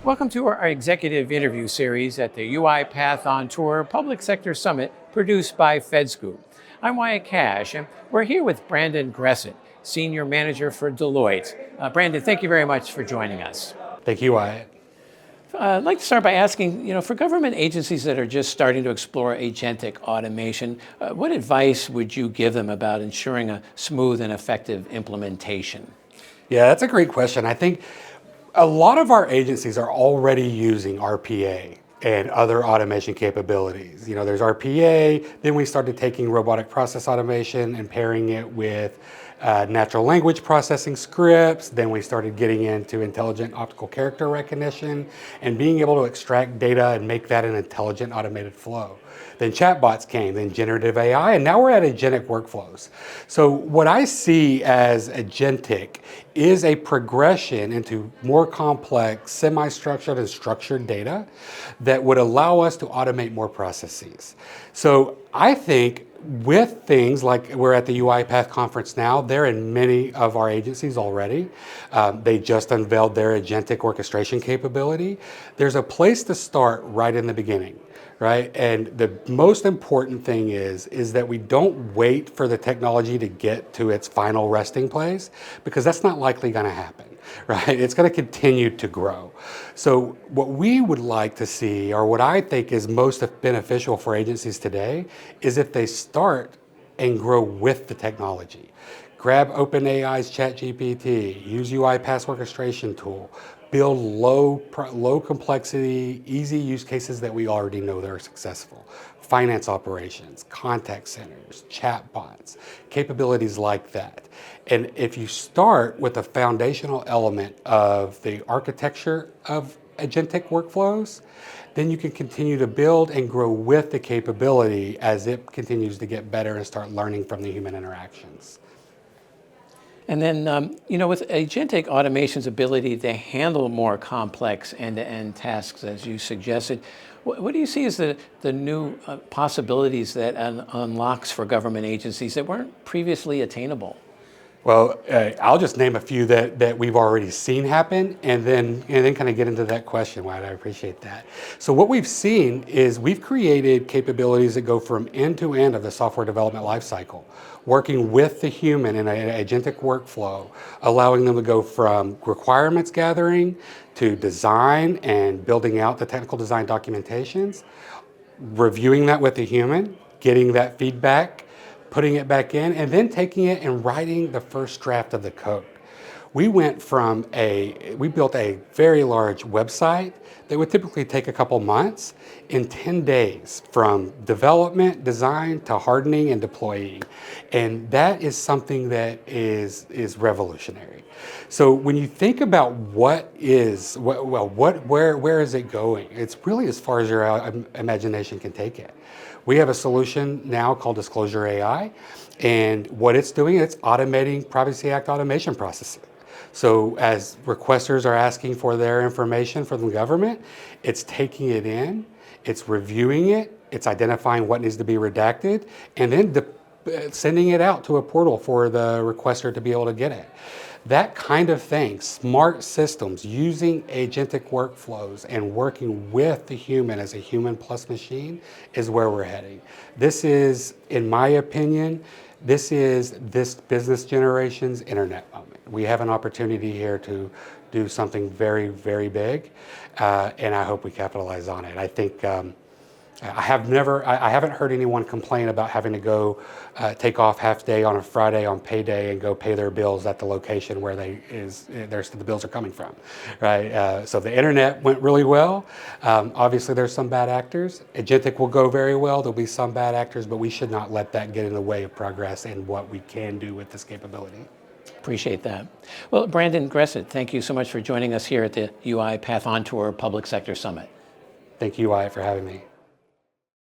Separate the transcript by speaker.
Speaker 1: Welcome to our executive interview series at the UiPath on Tour Public Sector Summit produced by FedScoop. I'm Wyatt Cash, and we're here with Brandon Gressett, Senior Manager for Deloitte. Brandon, thank you very much for joining us.
Speaker 2: Thank you, Wyatt.
Speaker 1: I'd like to start by asking, for government agencies that are just starting to explore agentic automation, what advice would you give them about ensuring a smooth and effective implementation?
Speaker 2: Yeah, that's a great question. I think a lot of our agencies are already using RPA and other automation capabilities. There's RPA, then we started taking robotic process automation and pairing it with natural language processing scripts. Then we started getting into intelligent optical character recognition and being able to extract data and make that an intelligent automated flow. Then chatbots came, then generative AI, and now we're at agentic workflows. So what I see as agentic is a progression into more complex, semi-structured and structured data that would allow us to automate more processes. So I think with things like we're at the UiPath conference now, they're in many of our agencies already. They just unveiled their agentic orchestration capability. There's a place to start right in the beginning. Right? And the most important thing is that we don't wait for the technology to get to its final resting place, because that's not likely going to happen, right? It's going to continue to grow. So what we would like to see, or what I think is most beneficial for agencies today, is if they start and grow with the technology. Grab OpenAI's ChatGPT, use UiPath's orchestration tool, build low complexity, easy use cases that we already know that are successful. Finance operations, contact centers, chatbots, capabilities like that. And if you start with a foundational element of the architecture of agentic workflows, then you can continue to build and grow with the capability as it continues to get better and start learning from the human interactions.
Speaker 1: And then, with agentic automation's ability to handle more complex end-to-end tasks, as you suggested, what do you see as the new possibilities that unlocks for government agencies that weren't previously attainable?
Speaker 2: Well, I'll just name a few that we've already seen happen, and then kind of get into that question, Wyatt. I appreciate that. So what we've seen is we've created capabilities that go from end to end of the software development lifecycle, working with the human in an agentic workflow, allowing them to go from requirements gathering to design and building out the technical design documentations, reviewing that with the human, getting that feedback, putting it back in, and then taking it and writing the first draft of the code. We built a very large website that would typically take a couple months in 10 days, from development, design, to hardening and deploying. And that is something that is revolutionary. So when you think about where is it going? It's really as far as your imagination can take it. We have a solution now called Disclosure AI, and what it's doing, it's automating Privacy Act automation processing. So as requesters are asking for their information from the government, it's taking it in, it's reviewing it, it's identifying what needs to be redacted, and then sending it out to a portal for the requester to be able to get it. That kind of thing, smart systems, using agentic workflows and working with the human as a human plus machine, is where we're heading. This is, in my opinion, this business generation's internet moment. We have an opportunity here to do something very, very big, and I hope we capitalize on it. I think I haven't heard anyone complain about having to go take off half day on a Friday on payday and go pay their bills at the location where the bills are coming from, right? So the internet went really well. Obviously, there's some bad actors. Agentic will go very well. There'll be some bad actors, but we should not let that get in the way of progress and what we can do with this capability.
Speaker 1: Appreciate that. Well, Brandon Gressett, thank you so much for joining us here at the UiPath on Tour Public Sector Summit.
Speaker 2: Thank you, Wyatt, for having me.